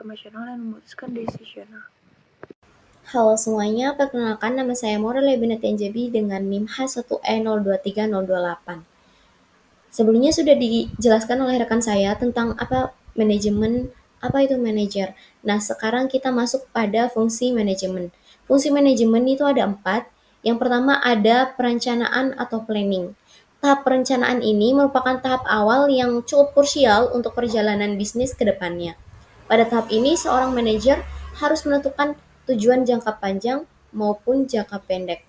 informasional dan memutuskan decisional. Halo semuanya, perkenalkan nama saya Morale Binatianjabi dengan NIM H1E023028. Sebelumnya sudah dijelaskan oleh rekan saya tentang apa manajemen, apa itu manajer. Nah, sekarang kita masuk pada fungsi manajemen. Fungsi manajemen itu ada 4. Yang pertama ada perencanaan atau planning. Tahap perencanaan ini merupakan tahap awal yang cukup krusial untuk perjalanan bisnis ke depannya. Pada tahap ini, seorang manajer harus menentukan tujuan jangka panjang maupun jangka pendek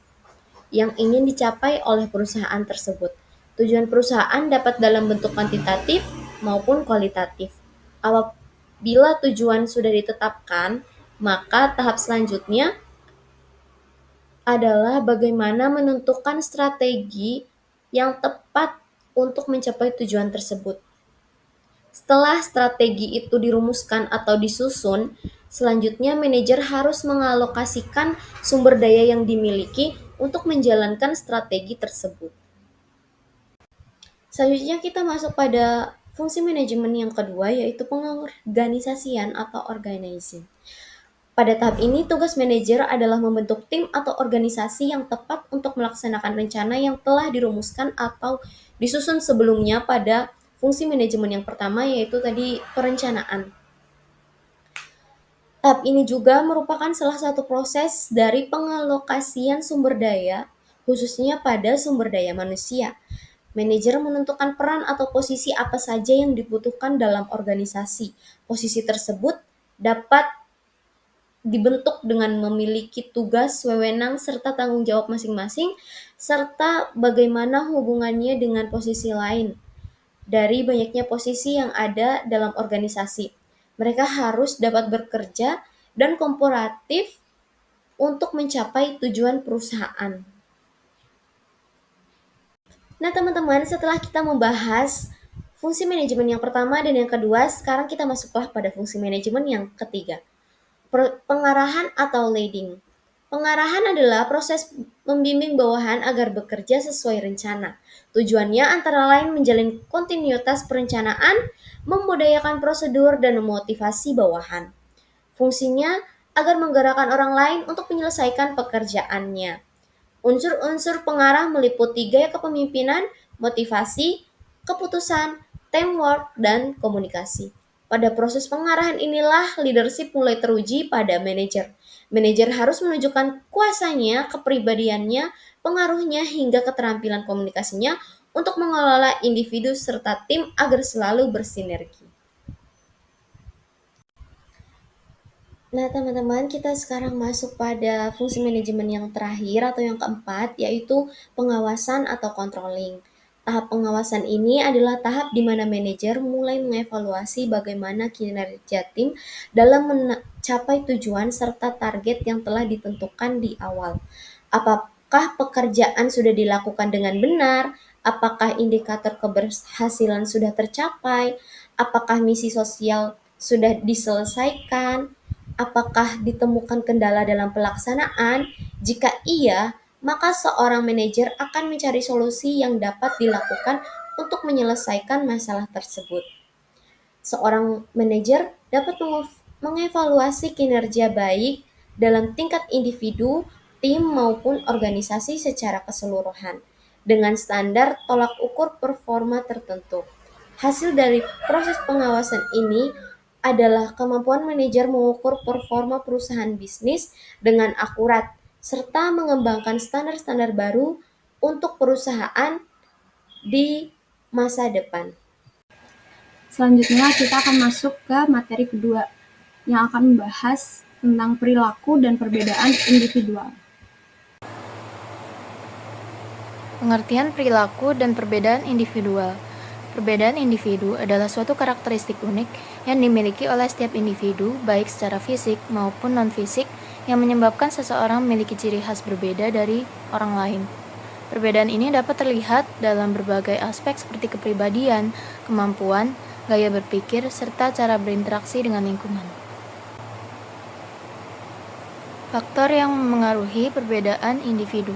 yang ingin dicapai oleh perusahaan tersebut. Tujuan perusahaan dapat dalam bentuk kuantitatif maupun kualitatif. Apabila tujuan sudah ditetapkan, maka tahap selanjutnya adalah bagaimana menentukan strategi yang tepat untuk mencapai tujuan tersebut. Setelah strategi itu dirumuskan atau disusun, selanjutnya manajer harus mengalokasikan sumber daya yang dimiliki untuk menjalankan strategi tersebut. Selanjutnya kita masuk pada fungsi manajemen yang kedua, yaitu pengorganisasian atau organizing. Pada tahap ini, tugas manajer adalah membentuk tim atau organisasi yang tepat untuk melaksanakan rencana yang telah dirumuskan atau disusun sebelumnya pada fungsi manajemen yang pertama, yaitu tadi perencanaan. Tahap ini juga merupakan salah satu proses dari pengalokasian sumber daya, khususnya pada sumber daya manusia. Manajer menentukan peran atau posisi apa saja yang dibutuhkan dalam organisasi. Posisi tersebut dapat dibentuk dengan memiliki tugas, wewenang, serta tanggung jawab masing-masing, serta bagaimana hubungannya dengan posisi lain dari banyaknya posisi yang ada dalam organisasi. Mereka harus dapat bekerja dan kooperatif untuk mencapai tujuan perusahaan. Nah teman-teman, setelah kita membahas fungsi manajemen yang pertama dan yang kedua, sekarang kita masuklah pada fungsi manajemen yang ketiga. Pengarahan atau leading. Pengarahan adalah proses membimbing bawahan agar bekerja sesuai rencana. Tujuannya antara lain menjalin kontinuitas perencanaan, membudayakan prosedur, dan memotivasi bawahan. Fungsinya agar menggerakkan orang lain untuk menyelesaikan pekerjaannya. Unsur-unsur pengarah meliputi gaya kepemimpinan, motivasi, keputusan, teamwork, dan komunikasi. Pada proses pengarahan inilah leadership mulai teruji pada manajer. Manajer harus menunjukkan kuasanya, kepribadiannya, pengaruhnya, hingga keterampilan komunikasinya untuk mengelola individu serta tim agar selalu bersinergi. Nah, teman-teman, kita sekarang masuk pada fungsi manajemen yang terakhir atau yang keempat, yaitu pengawasan atau controlling. Tahap pengawasan ini adalah tahap di mana manajer mulai mengevaluasi bagaimana kinerja tim dalam mencapai tujuan serta target yang telah ditentukan di awal. Apakah pekerjaan sudah dilakukan dengan benar? Apakah indikator keberhasilan sudah tercapai? Apakah misi sosial sudah diselesaikan? Apakah ditemukan kendala dalam pelaksanaan? Jika iya, maka seorang manajer akan mencari solusi yang dapat dilakukan untuk menyelesaikan masalah tersebut. Seorang manajer dapat mengevaluasi kinerja baik dalam tingkat individu, tim, maupun organisasi secara keseluruhan dengan standar tolak ukur performa tertentu. Hasil dari proses pengawasan ini adalah kemampuan manajer mengukur performa perusahaan bisnis dengan akurat, serta mengembangkan standar-standar baru untuk perusahaan di masa depan. Selanjutnya kita akan masuk ke materi kedua yang akan membahas tentang perilaku dan perbedaan individual. Pengertian perilaku dan perbedaan individual. Perbedaan individu adalah suatu karakteristik unik yang dimiliki oleh setiap individu, baik secara fisik maupun non-fisik, yang menyebabkan seseorang memiliki ciri khas berbeda dari orang lain. Perbedaan ini dapat terlihat dalam berbagai aspek seperti kepribadian, kemampuan, gaya berpikir, serta cara berinteraksi dengan lingkungan. Faktor yang mengaruhi perbedaan individu.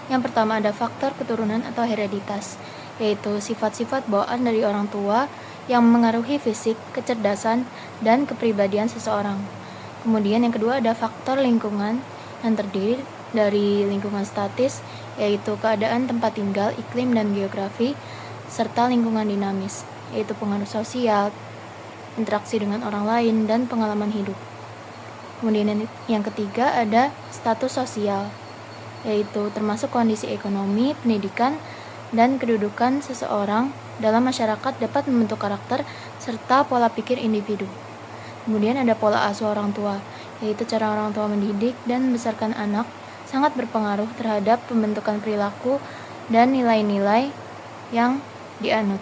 Yang pertama ada faktor keturunan atau hereditas, yaitu sifat-sifat bawaan dari orang tua yang mengaruhi fisik, kecerdasan, dan kepribadian seseorang. Kemudian yang kedua ada faktor lingkungan yang terdiri dari lingkungan statis, yaitu keadaan tempat tinggal, iklim, dan geografi, serta lingkungan dinamis, yaitu pengaruh sosial, interaksi dengan orang lain, dan pengalaman hidup. Kemudian yang ketiga ada status sosial, yaitu termasuk kondisi ekonomi, pendidikan, dan kedudukan seseorang dalam masyarakat dapat membentuk karakter serta pola pikir individu. Kemudian ada pola asuh orang tua, yaitu cara orang tua mendidik dan membesarkan anak sangat berpengaruh terhadap pembentukan perilaku dan nilai-nilai yang dianut.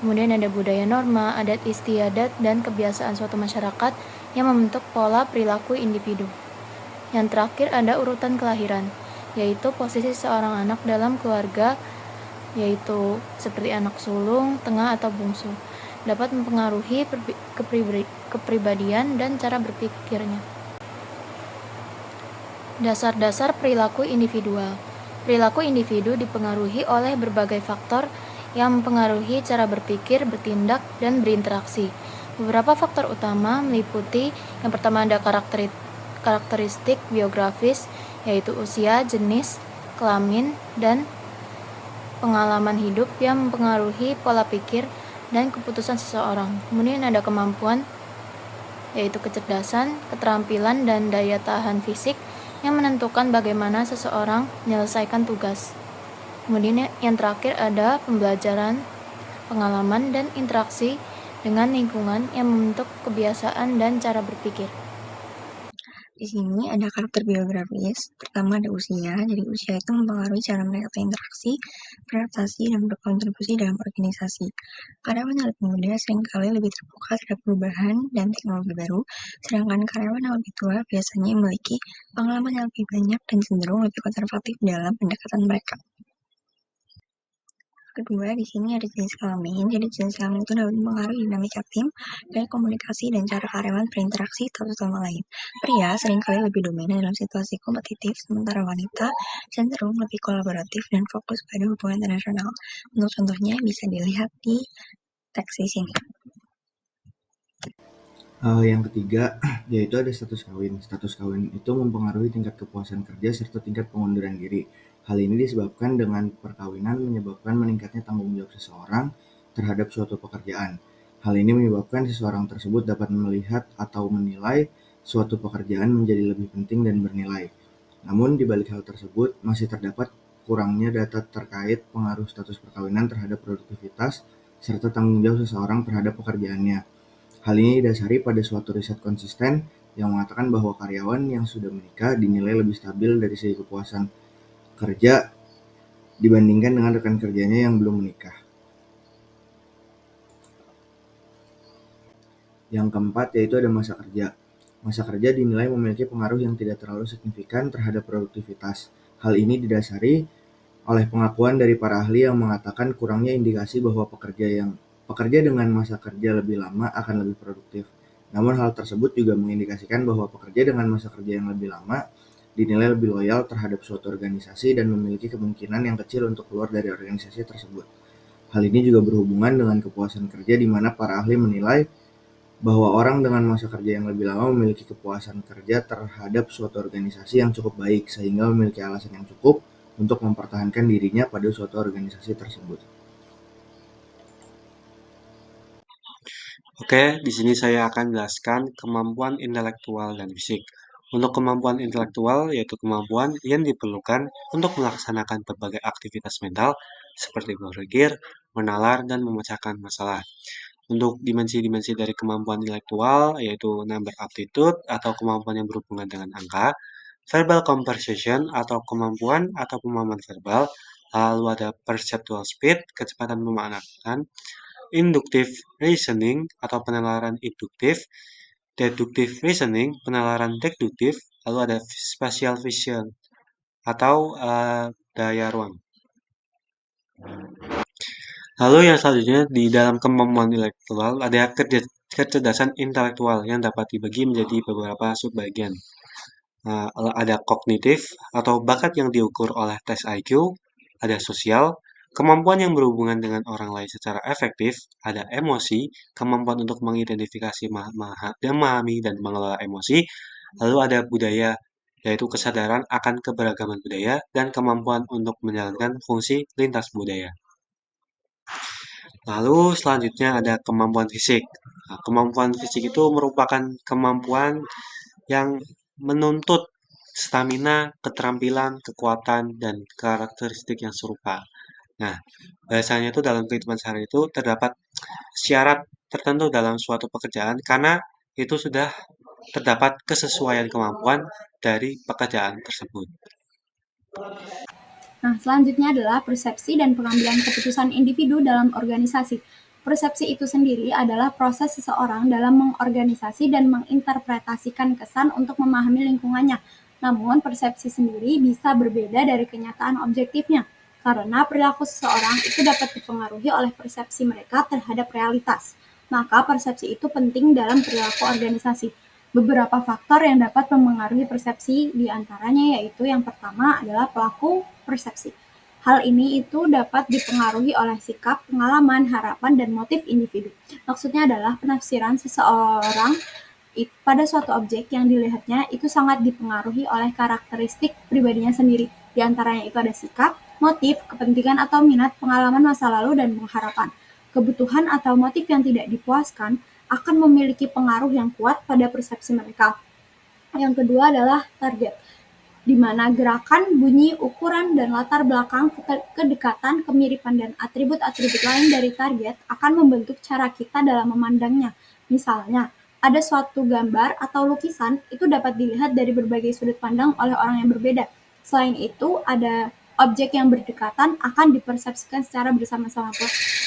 Kemudian ada budaya norma, adat istiadat, dan kebiasaan suatu masyarakat yang membentuk pola perilaku individu. Yang terakhir ada urutan kelahiran, yaitu posisi seorang anak dalam keluarga, yaitu seperti anak sulung, tengah, atau bungsu, dapat mempengaruhi kepribadian dan cara berpikirnya. Dasar-dasar perilaku individual. Perilaku individu dipengaruhi oleh berbagai faktor yang mempengaruhi cara berpikir, bertindak, dan berinteraksi. Beberapa faktor utama meliputi yang pertama ada karakteristik biografis, yaitu usia, jenis, kelamin, dan pengalaman hidup yang mempengaruhi pola pikir dan keputusan seseorang. Kemudian ada kemampuan, yaitu kecerdasan, keterampilan, dan daya tahan fisik yang menentukan bagaimana seseorang menyelesaikan tugas. Kemudian yang terakhir ada pembelajaran, pengalaman, dan interaksi dengan lingkungan yang membentuk kebiasaan dan cara berpikir. Di sini ada karakter biografis. Pertama ada usia. Jadi usia itu mempengaruhi cara mereka berinteraksi, beradaptasi, dan berkontribusi dalam organisasi. Karyawan yang lebih muda seringkali lebih terbuka terhadap perubahan dan teknologi baru, sedangkan karyawan yang lebih tua biasanya memiliki pengalaman yang lebih banyak dan cenderung lebih konservatif dalam pendekatan mereka. Kedua, di sini ada jenis kelamin. Jadi jenis kelamin itu dapat mempengaruhi dinamika tim, gaya komunikasi, dan cara karyawan berinteraksi satu sama lain. Pria seringkali lebih dominan dalam situasi kompetitif, sementara wanita cenderung lebih kolaboratif dan fokus pada hubungan internasional. Untuk contohnya bisa dilihat di teks di sini. Yang ketiga, yaitu ada status kawin. Status kawin itu mempengaruhi tingkat kepuasan kerja serta tingkat pengunduran diri. Hal ini disebabkan dengan perkawinan menyebabkan meningkatnya tanggung jawab seseorang terhadap suatu pekerjaan. Hal ini menyebabkan seseorang tersebut dapat melihat atau menilai suatu pekerjaan menjadi lebih penting dan bernilai. Namun, di balik hal tersebut, masih terdapat kurangnya data terkait pengaruh status perkawinan terhadap produktivitas serta tanggung jawab seseorang terhadap pekerjaannya. Hal ini didasari pada suatu riset konsisten yang mengatakan bahwa karyawan yang sudah menikah dinilai lebih stabil dari segi kepuasan kerja dibandingkan dengan rekan kerjanya yang belum menikah. Yang keempat yaitu ada masa kerja. Masa kerja dinilai memiliki pengaruh yang tidak terlalu signifikan terhadap produktivitas. Hal ini didasari oleh pengakuan dari para ahli yang mengatakan kurangnya indikasi bahwa pekerja dengan masa kerja lebih lama akan lebih produktif. Namun hal tersebut juga mengindikasikan bahwa pekerja dengan masa kerja yang lebih lama dinilai lebih loyal terhadap suatu organisasi dan memiliki kemungkinan yang kecil untuk keluar dari organisasi tersebut. Hal ini juga berhubungan dengan kepuasan kerja di mana para ahli menilai bahwa orang dengan masa kerja yang lebih lama memiliki kepuasan kerja terhadap suatu organisasi yang cukup baik sehingga memiliki alasan yang cukup untuk mempertahankan dirinya pada suatu organisasi tersebut. Oke, di sini saya akan jelaskan kemampuan intelektual dan fisik. Untuk kemampuan intelektual, yaitu kemampuan yang diperlukan untuk melaksanakan berbagai aktivitas mental seperti berpikir, menalar, dan memecahkan masalah. Untuk dimensi-dimensi dari kemampuan intelektual, yaitu number aptitude atau kemampuan yang berhubungan dengan angka, verbal conversation atau kemampuan atau pemahaman verbal, lalu ada perceptual speed, kecepatan pemaknaan, inductive reasoning atau penalaran induktif, deductive reasoning, penalaran deduktif, lalu ada spatial vision atau daya ruang. Lalu yang selanjutnya di dalam kemampuan intelektual ada kecerdasan intelektual yang dapat dibagi menjadi beberapa subbagian. Ada kognitif atau bakat yang diukur oleh tes IQ, ada sosial, Kemampuan yang berhubungan dengan orang lain secara efektif, ada emosi, kemampuan untuk mengidentifikasi, memahami, dan mengelola emosi. Lalu ada budaya, yaitu kesadaran akan keberagaman budaya dan kemampuan untuk menjalankan fungsi lintas budaya. Lalu selanjutnya ada kemampuan fisik. Nah, kemampuan fisik itu merupakan kemampuan yang menuntut stamina, keterampilan, kekuatan, dan karakteristik yang serupa. Nah, biasanya itu dalam kehidupan sehari itu terdapat syarat tertentu dalam suatu pekerjaan karena itu sudah terdapat kesesuaian kemampuan dari pekerjaan tersebut. Nah, selanjutnya adalah persepsi dan pengambilan keputusan individu dalam organisasi. Persepsi itu sendiri adalah proses seseorang dalam mengorganisasi dan menginterpretasikan kesan untuk memahami lingkungannya. Namun, persepsi sendiri bisa berbeda dari kenyataan objektifnya, karena perilaku seseorang itu dapat dipengaruhi oleh persepsi mereka terhadap realitas. Maka, persepsi itu penting dalam perilaku organisasi. Beberapa faktor yang dapat mempengaruhi persepsi diantaranya yaitu yang pertama adalah pelaku persepsi. Hal ini itu dapat dipengaruhi oleh sikap, pengalaman, harapan, dan motif individu. Maksudnya adalah penafsiran seseorang pada suatu objek yang dilihatnya itu sangat dipengaruhi oleh karakteristik pribadinya sendiri. Di antaranya itu ada sikap, motif, kepentingan atau minat, pengalaman masa lalu, dan harapan. Kebutuhan atau motif yang tidak dipuaskan akan memiliki pengaruh yang kuat pada persepsi mereka. Yang kedua adalah target, di mana gerakan, bunyi, ukuran, dan latar belakang, kedekatan, kemiripan, dan atribut-atribut lain dari target akan membentuk cara kita dalam memandangnya. Misalnya, ada suatu gambar atau lukisan itu dapat dilihat dari berbagai sudut pandang oleh orang yang berbeda. Selain itu, ada objek yang berdekatan akan dipersepsikan secara bersama-sama.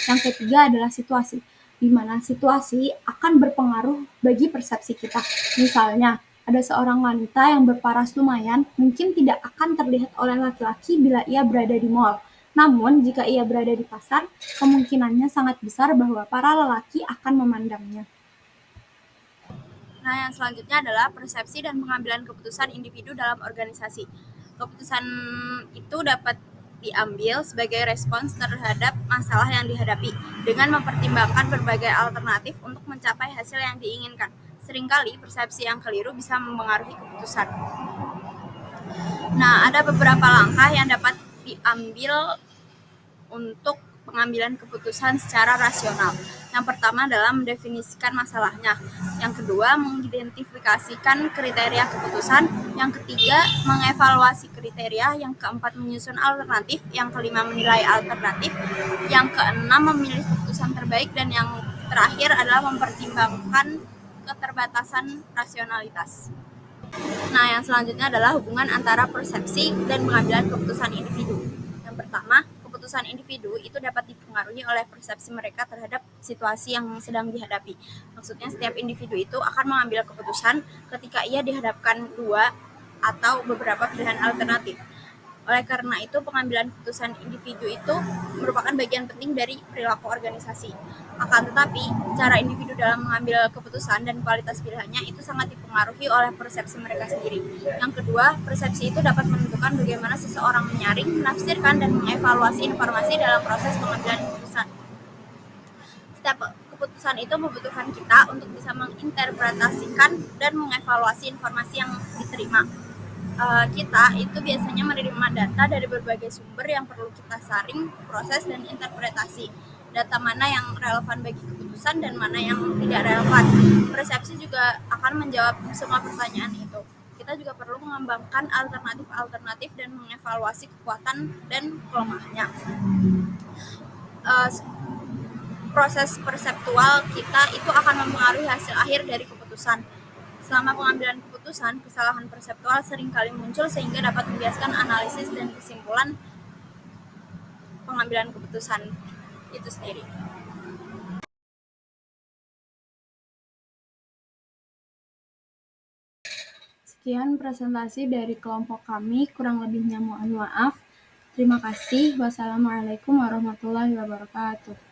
Yang ketiga adalah situasi, di mana situasi akan berpengaruh bagi persepsi kita. Misalnya, ada seorang wanita yang berparas lumayan mungkin tidak akan terlihat oleh laki-laki bila ia berada di mall. Namun, jika ia berada di pasar, kemungkinannya sangat besar bahwa para lelaki akan memandangnya. Nah, yang selanjutnya adalah persepsi dan pengambilan keputusan individu dalam organisasi. Keputusan itu dapat diambil sebagai respons terhadap masalah yang dihadapi dengan mempertimbangkan berbagai alternatif untuk mencapai hasil yang diinginkan. Seringkali persepsi yang keliru bisa mempengaruhi keputusan. Nah, ada beberapa langkah yang dapat diambil untuk pengambilan keputusan secara rasional. Yang pertama adalah mendefinisikan masalahnya. Yang kedua, mengidentifikasikan kriteria keputusan. Yang ketiga, mengevaluasi kriteria. Yang keempat, menyusun alternatif. Yang kelima, menilai alternatif. Yang keenam, memilih keputusan terbaik. Dan yang terakhir adalah mempertimbangkan keterbatasan rasionalitas. Nah, yang selanjutnya adalah hubungan antara persepsi dan pengambilan keputusan individu. Yang pertama, keputusan individu itu dapat dipengaruhi oleh persepsi mereka terhadap situasi yang sedang dihadapi. Maksudnya setiap individu itu akan mengambil keputusan ketika ia dihadapkan dua atau beberapa pilihan alternatif. Oleh karena itu, pengambilan keputusan individu itu merupakan bagian penting dari perilaku organisasi. Akan tetapi, cara individu dalam mengambil keputusan dan kualitas pilihannya itu sangat dipengaruhi oleh persepsi mereka sendiri. Yang kedua, persepsi itu dapat menentukan bagaimana seseorang menyaring, menafsirkan, dan mengevaluasi informasi dalam proses pengambilan keputusan. Setiap keputusan itu membutuhkan kita untuk bisa menginterpretasikan dan mengevaluasi informasi yang diterima. Kita itu biasanya menerima data dari berbagai sumber yang perlu kita saring, proses, dan interpretasi. Data mana yang relevan bagi keputusan dan mana yang tidak relevan. Persepsi juga akan menjawab semua pertanyaan itu. Kita juga perlu mengembangkan alternatif-alternatif dan mengevaluasi kekuatan dan kelemahannya. Proses perseptual kita itu akan mempengaruhi hasil akhir dari keputusan. Selama pengambilan keputusan, kesalahan perseptual seringkali muncul sehingga dapat membiaskan analisis dan kesimpulan pengambilan keputusan itu sendiri. Sekian presentasi dari kelompok kami, kurang lebihnya mohon maaf. Terima kasih. Wassalamualaikum warahmatullahi wabarakatuh.